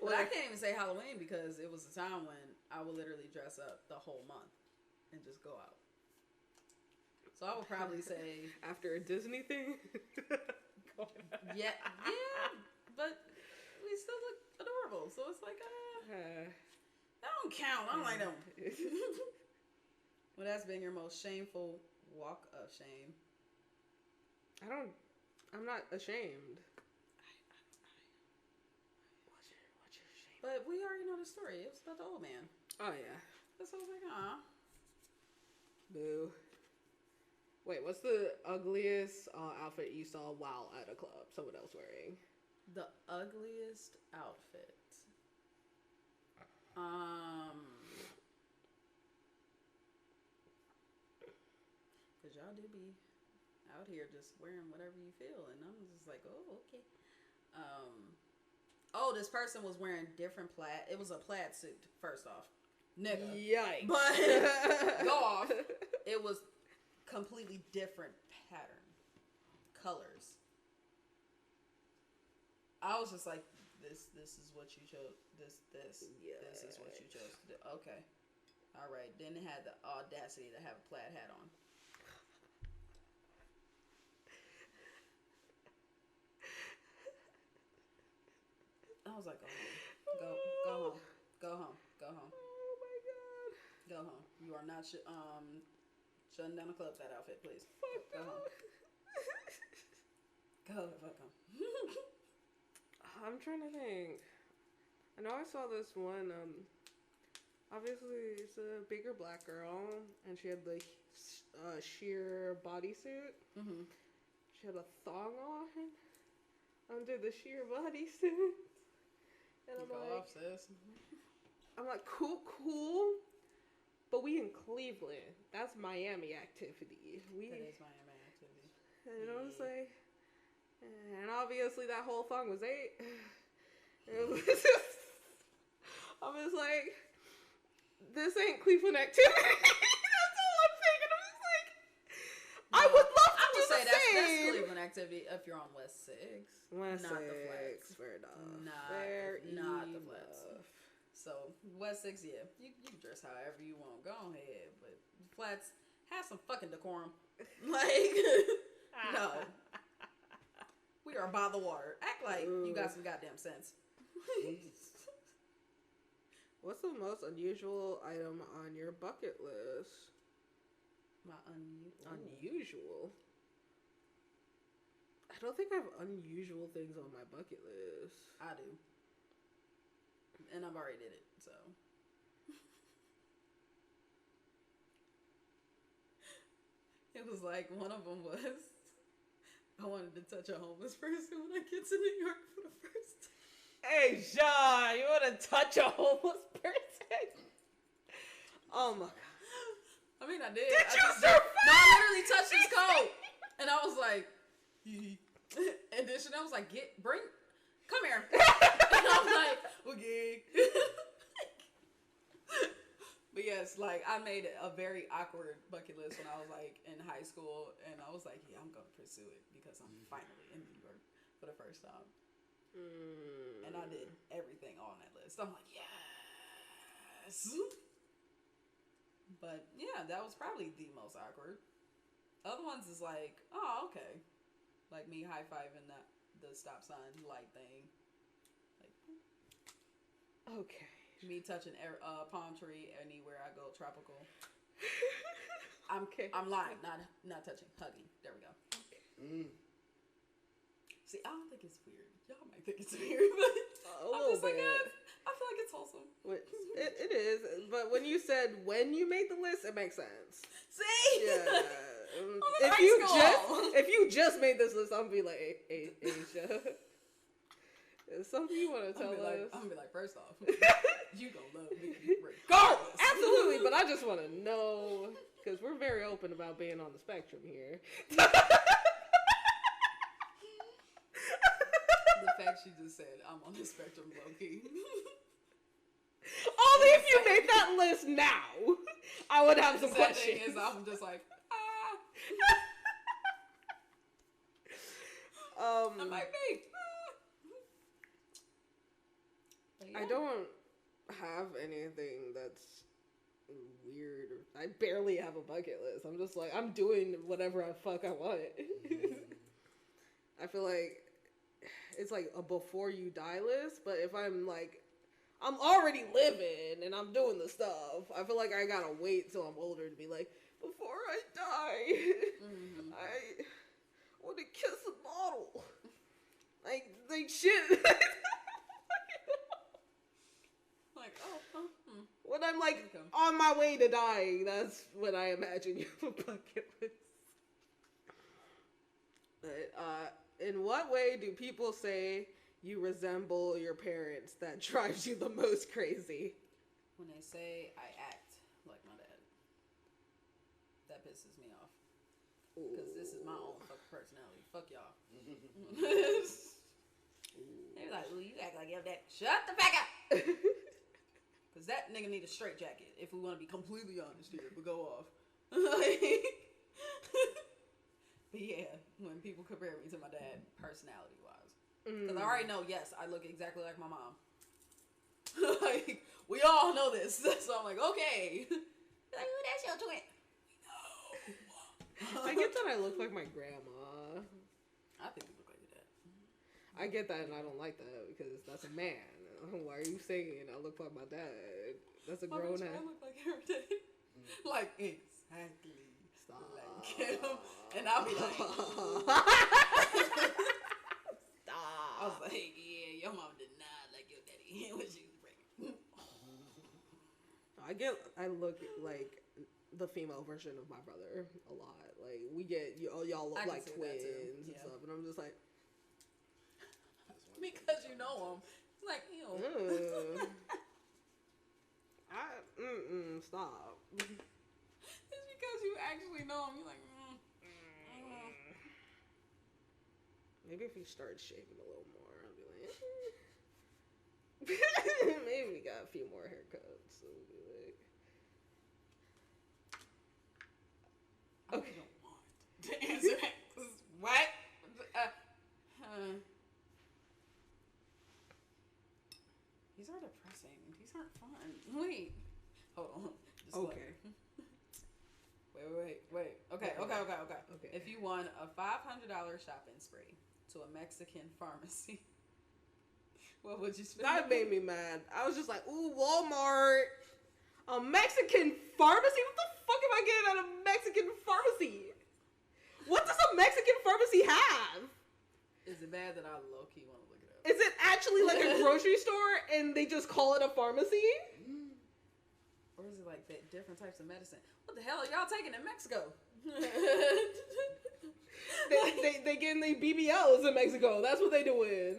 But I can't even say Halloween because it was a time when I would literally dress up the whole month and just go out. So I would probably say after a Disney thing. yeah, but we still look adorable. So it's like, that don't count. I'm like, no. Well, that's been your most shameful walk of shame. I'm not ashamed. What's your shame? But we already know the story. It was about the old man. Oh, yeah. That's what I was like, aw. Boo. Wait, what's the ugliest outfit you saw while at a club? Someone else wearing? The ugliest outfit. Cause y'all do be out here just wearing whatever you feel, and I'm just like, oh, okay. Oh, this person was wearing different plaid. It was a plaid suit. First off, nigga. Yikes! But go off. It was completely different pattern, colors. I was just like, this is what you chose. This is what you chose to do. Okay, all right. Then it had the audacity to have a plaid hat on. I was like, go home, go home, go home. Oh my god. Go home. You are not shutting down the club with that outfit, please. Fuck go no. home. Go the fuck home. I'm trying to think. I know I saw this one. Obviously it's a bigger black girl, and she had the sheer bodysuit. Mm-hmm. She had a thong on under the sheer bodysuit. And I'm like, sis. I'm like, cool. But we in Cleveland. That's Miami activity. That is Miami activity. And I was like, and obviously that whole thong was 8. It was just, I was like, this ain't Cleveland activity. That's all I'm thinking. I'm just like, I would love to do the that's same. Cleveland activity if you're on West 6. West not 6. The flats. Fair enough. Not the flats. So West 6, yeah, you can dress however you want. Go ahead, but flats, have some fucking decorum. Like, no, we are by the water. Act like you got some goddamn sense. What's the most unusual item on your bucket list? My Unusual? I don't think I have unusual things on my bucket list. I do. And I've already did it, so. It was like, one of them was, I wanted to touch a homeless person when I get to New York for the first time. Hey, Sean, you want to touch a homeless person? Oh my god. I mean, I did. Did I you survive? No, I literally touched his coat. And I was like, and then Chanel was like, come here. And I was like, okay. But yes, like, I made a very awkward bucket list when I was like in high school. And I was like, yeah, I'm going to pursue it because I'm finally in New York for the first time. And I did everything on that list. I'm like, yes. But yeah, that was probably the most awkward. Other ones is like, oh, okay. Like me high-fiving the stop sign light thing. Like, okay. Me touching a palm tree anywhere I go tropical. Okay. I'm lying, not touching, hugging. There we go. Okay. See, I don't think it's weird. Y'all might think it's weird, but I'm just like, I feel like it's wholesome. It is, but when you said when you made the list, it makes sense. See? Yeah. If if you just made this list, I'm gonna be like, Asia, is something you want to tell us? I'm gonna be like, first off, you gonna love me regardless. Absolutely, but I just want to know because we're very open about being on the spectrum here. The fact she just said I'm on the spectrum, low key. Only if you made that list now, I would have some questions. Thing is, I'm just like, I might be. I don't have anything that's weird. I barely have a bucket list. I'm just like, I'm doing whatever I want. I feel like it's like a before you die list, but if I'm like, I'm already living and I'm doing the stuff, I feel like I gotta wait till I'm older to be like, before I die, I want to kiss a bottle. Like shit. Like, when I'm like on my way to dying, that's when I imagine you have a bucket list. But in what way do people say you resemble your parents that drives you the most crazy? When they say I act like my dad. That pisses me off. Because this is my own fucking personality. Fuck y'all. They're like, well, you act like your dad. Shut the fuck up! Because that nigga need a straight jacket, if we want to be completely honest here, but go off. But yeah, when people compare me to my dad, personality-wise. Because I already know, yes, I look exactly like my mom. Like, we all know this. So I'm like, okay. Like, ooh, that's your twin. No. I get that I look like my grandma. I think you look like your dad. I get that, and I don't like that because that's a man. Why are you saying I look like my dad? That's a grown ass. I look like her dad. Like, exactly. Stop. Like him. And I'll be like, stop. I was like, yeah, your mom did not like your daddy when she was pregnant. I look like the female version of my brother a lot. Like, we get, y'all look like twins and stuff. And I'm just like. Because you know him. It's like, ew. Stop. It's because you actually know him. You're like, Maybe if he started shaving a little more, I'd be like, maybe we got a few more haircuts. So we'll be like, okay. I don't want to answer that. What? These are depressing. These aren't fun. Wait. Hold on. Okay. Wait. Okay. If you won a $500 shopping spree to a Mexican pharmacy, what would you spend? That made me mad. I was just like, ooh, Walmart. A Mexican pharmacy? What the fuck am I getting at a Mexican pharmacy? What does a Mexican pharmacy have? Is it bad that I low-key want to look it up? Is it actually like a grocery store and they just call it a pharmacy? Or is it like different types of medicine? What the hell are y'all taking in Mexico? they getting the BBLs in Mexico. That's what they doing.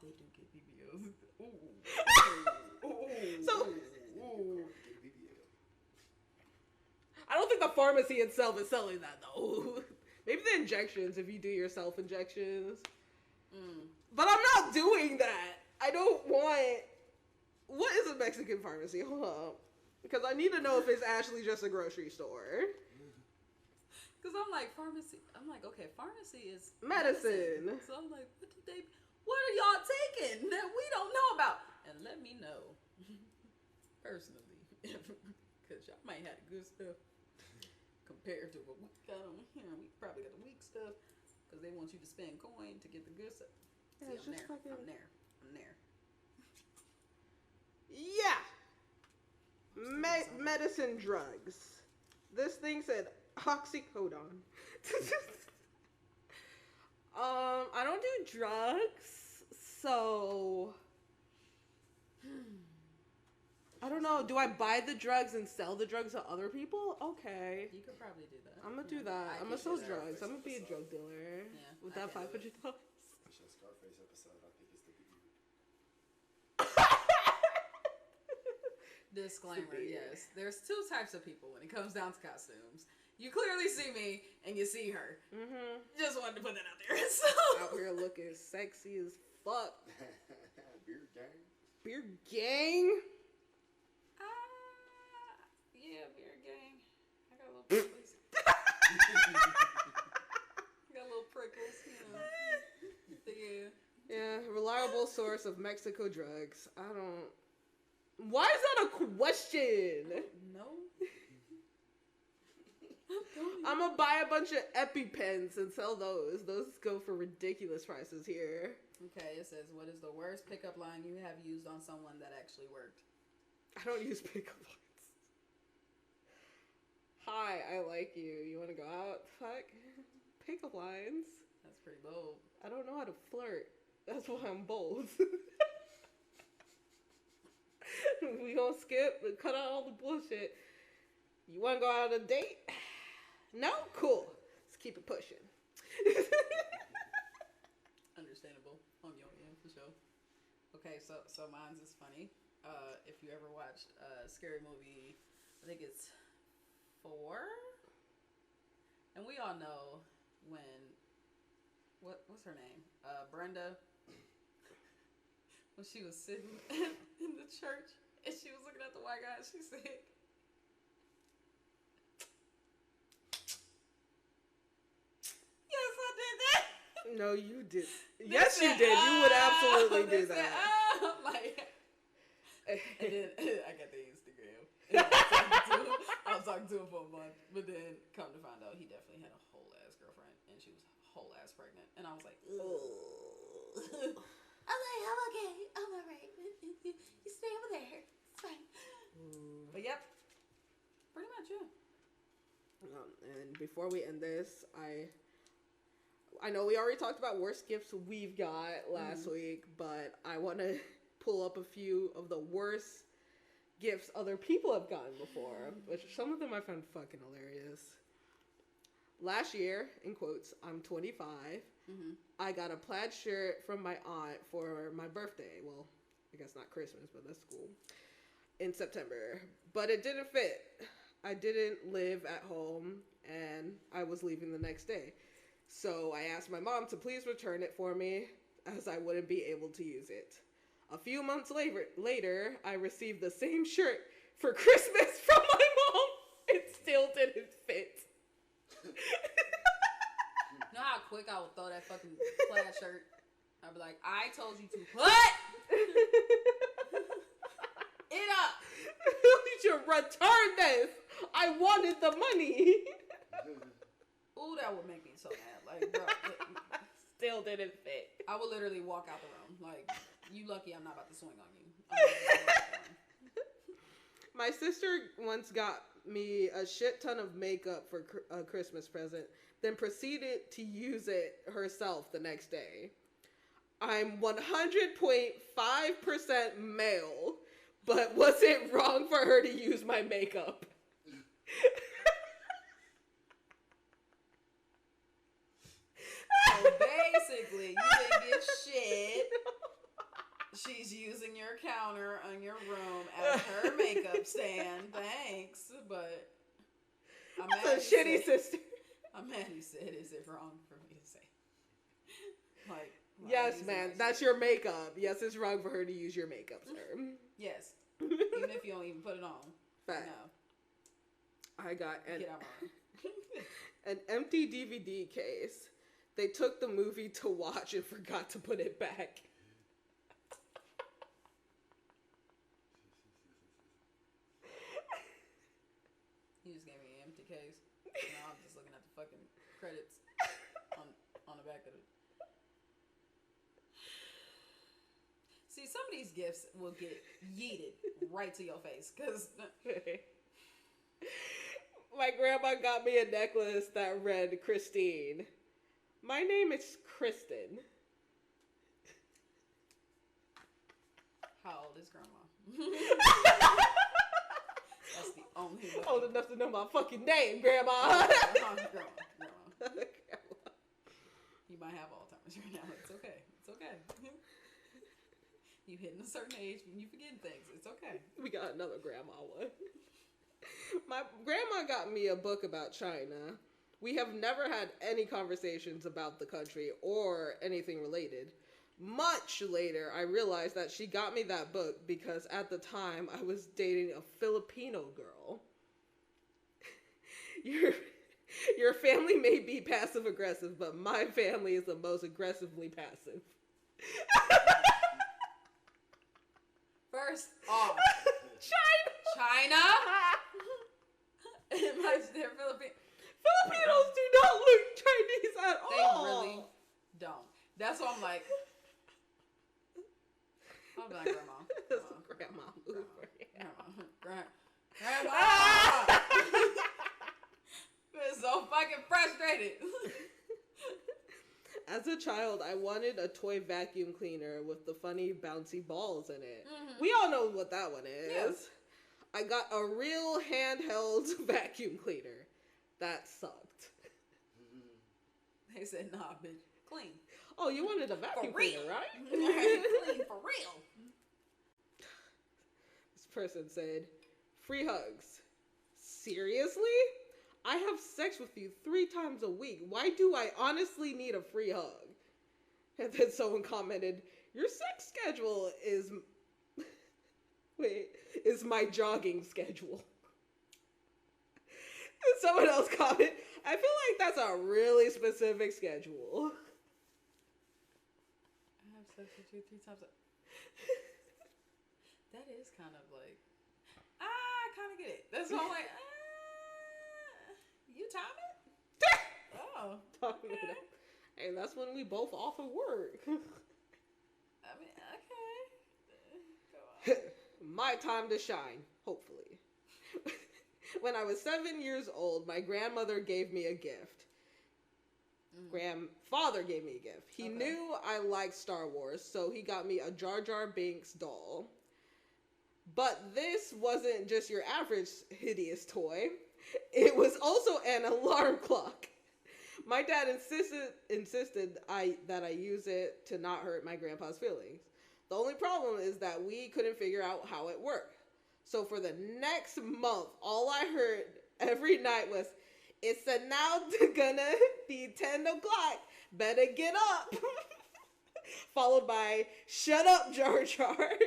They do get BBLs. So I don't think the pharmacy itself is selling that though. Maybe the injections, if you do your self injections. But I'm not doing that. I don't want. What is a Mexican pharmacy? Hold up. Because I need to know if it's actually just a grocery store. Because I'm like, pharmacy. I'm like, okay, pharmacy is medicine. So I'm like, what are y'all taking that we don't know about? And let me know. Personally. Because y'all might have the good stuff compared to what we got on here. We probably got the weak stuff. Because they want you to spend coin to get the good stuff. Yeah, See, I'm there. Yeah. Medicine drugs. This thing said oxycodone. I don't do drugs, so I don't know. Do I buy the drugs and sell the drugs to other people? Okay. You could probably do that. I'm gonna do that. I'm gonna sell drugs. I'm gonna be a drug dealer. Yeah, with that $500. Scarface episode, I think it's the beard. Disclaimer, yes. There's two types of people when it comes down to costumes. You clearly see me and you see her. Just wanted to put that out there. So. Out here looking sexy as fuck. Beard gang? Beard gang? Yeah, beard gang. I got a little prickles. You know. But yeah. Yeah, reliable source of Mexico drugs. I don't... Why is that a question? No. I'm gonna buy a bunch of EpiPens and sell those. Those go for ridiculous prices here. Okay, it says, what is the worst pickup line you have used on someone that actually worked? I don't use pickup lines. Hi, I like you. You want to go out? Fuck. Pickup lines. That's pretty bold. I don't know how to flirt. That's why I'm bold. We gonna skip and cut out all the bullshit. You want to go out on a date? No? Cool. Let's keep it pushing. Understandable on your end. Okay, so mine's is funny. If you ever watched a scary movie, I think it's 4, and we all know when what's her name? Brenda. When she was sitting in the church and she was looking at the white guy, and she said, "Yes, I did that." No, you did. Yes, you did. You would absolutely do Said, that. like, and then I got the Instagram. I was talking to him for a month, but then come to find out, he definitely had a whole ass girlfriend, and she was whole ass pregnant, and I was like, ugh. I'm like, I'm okay. I'm alright. You stay over there. It's fine. But yep. Pretty much, yeah. And before we end this, I know we already talked about worst gifts we've got last week, but I want to pull up a few of the worst gifts other people have gotten before, which some of them I found fucking hilarious. Last year, in quotes, I'm 25. I got a plaid shirt from my aunt for my birthday. Well, I guess not Christmas, but that's cool. In September. But it didn't fit. I didn't live at home, and I was leaving the next day. So I asked my mom to please return it for me, as I wouldn't be able to use it. A few months later, I received the same shirt for Christmas from my mom. It still didn't fit. You know how quick I would throw that fucking plaid shirt? I'd be like, I told you to put it up. You should return this. I wanted the money. Ooh, that would make me so mad. Like, bro, Still didn't fit. I would literally walk out the room. Like, you lucky I'm not about to swing on you. My sister once got me a shit ton of makeup for a Christmas present, then proceeded to use it herself the next day. I'm 100.5% male, but was it wrong for her to use my makeup? So basically, you didn't get shit. She's using your counter in your room as her makeup stand. Thanks, but I'm mad. That's a shitty sister. I'm mad you said, is it wrong for me to say? Like, Yes, man, that's your makeup. Yes, it's wrong for her to use your makeup, sir. Yes. Even if you don't even put it on. Fact. No. I got Get out my room. an empty DVD case. They took the movie to watch and forgot to put it back. You just gave me an empty case. Now I'm just looking at the fucking credits on the back of it. See, some of these gifts will get yeeted right to your face. Because my grandma got me a necklace that read Christine. My name is Kristen. How old is grandma? That's the only way. Old enough to know my fucking name, Grandma. Grandma. You might have Alzheimer's right now. It's okay. It's okay. You hitting a certain age when you forgetting things. It's okay. We got another grandma one. My grandma got me a book about China. We have never had any conversations about the country or anything related. Much later, I realized that she got me that book because at the time I was dating a Filipino girl. Your family may be passive aggressive, but my family is the most aggressively passive. First off, China. They're Filipino. Filipinos do not look Chinese at all. They really don't. That's why I'm like, grandma. Grandma. Grandma. I'm so fucking frustrated. As a child, I wanted a toy vacuum cleaner with the funny bouncy balls in it. Mm-hmm. We all know what that one is. Yeah. I got a real handheld vacuum cleaner. That sucked. They said, nah, bitch. Clean. Oh, you wanted a vacuum For real. cleaner, right? Clean for real. This person said, free hugs. Seriously? I have sex with you 3 times a week. Why do I honestly need a free hug? And then someone commented, your sex schedule is... Wait, is my jogging schedule. And someone else commented, I feel like that's a really specific schedule. I have sex with you 3 times. That is kind of like, I kind of get it. That's why I'm like, you time it? Oh, Talking it up. Hey, that's when we both off of work. I mean, okay. Go on. My time to shine, hopefully. When I was 7 years old, my grandmother gave me a gift. Grandfather gave me a gift. He knew I liked Star Wars, so he got me a Jar Jar Binks doll. But this wasn't just your average hideous toy. It was also an alarm clock. My dad insisted that I use it to not hurt my grandpa's feelings. The only problem is that we couldn't figure out how it worked. So for the next month, all I heard every night was, it's now gonna be 10 o'clock. Better get up. Followed by, shut up, Jar Jar.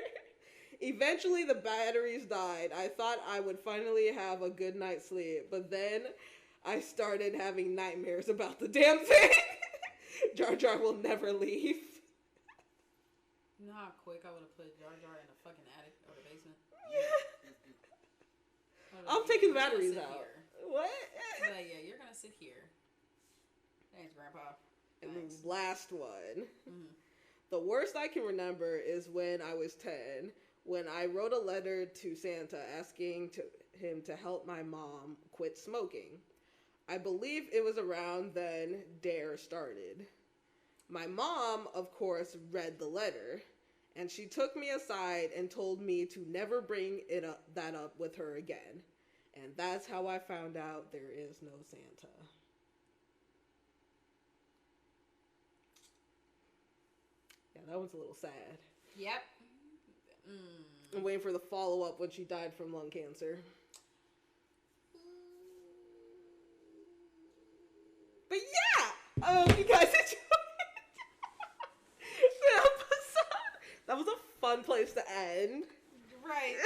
Eventually, the batteries died. I thought I would finally have a good night's sleep, but then I started having nightmares about the damn thing. Jar Jar will never leave. You know how quick I would have put Jar Jar in a fucking attic or the basement? I'm taking the batteries out. Here. What? Like, yeah, you're gonna sit here. Thanks, Grandpa. And Thanks. the last one. The worst I can remember is when I was 10, when I wrote a letter to Santa asking him to help my mom quit smoking. I believe it was around then DARE started. My mom, of course, read the letter, and she took me aside and told me to never bring that up with her again. And that's how I found out there is no Santa. Yeah, that one's a little sad. Yep. I'm waiting for the follow-up when she died from lung cancer. But yeah! You guys enjoyed the episode. That was a fun place to end. Right.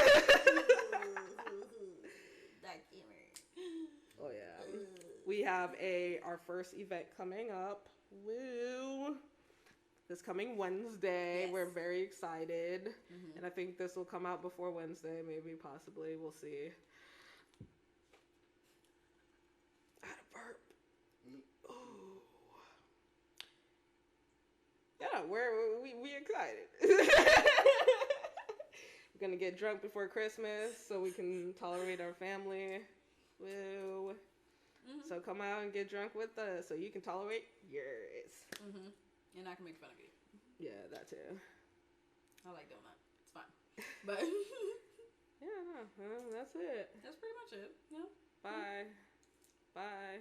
Oh yeah. We have our first event coming up. Woo! This coming Wednesday. Yes. We're very excited. And I think this will come out before Wednesday, maybe, possibly. We'll see. I had a burp. Ooh. Yeah, we excited. We're gonna get drunk before Christmas so we can tolerate our family. Woo. So come out and get drunk with us so you can tolerate yours. And I can make fun of you. Yeah, that too. I like doing that. It's fun. But yeah, no, that's it. That's pretty much it. Yeah. Bye. Bye.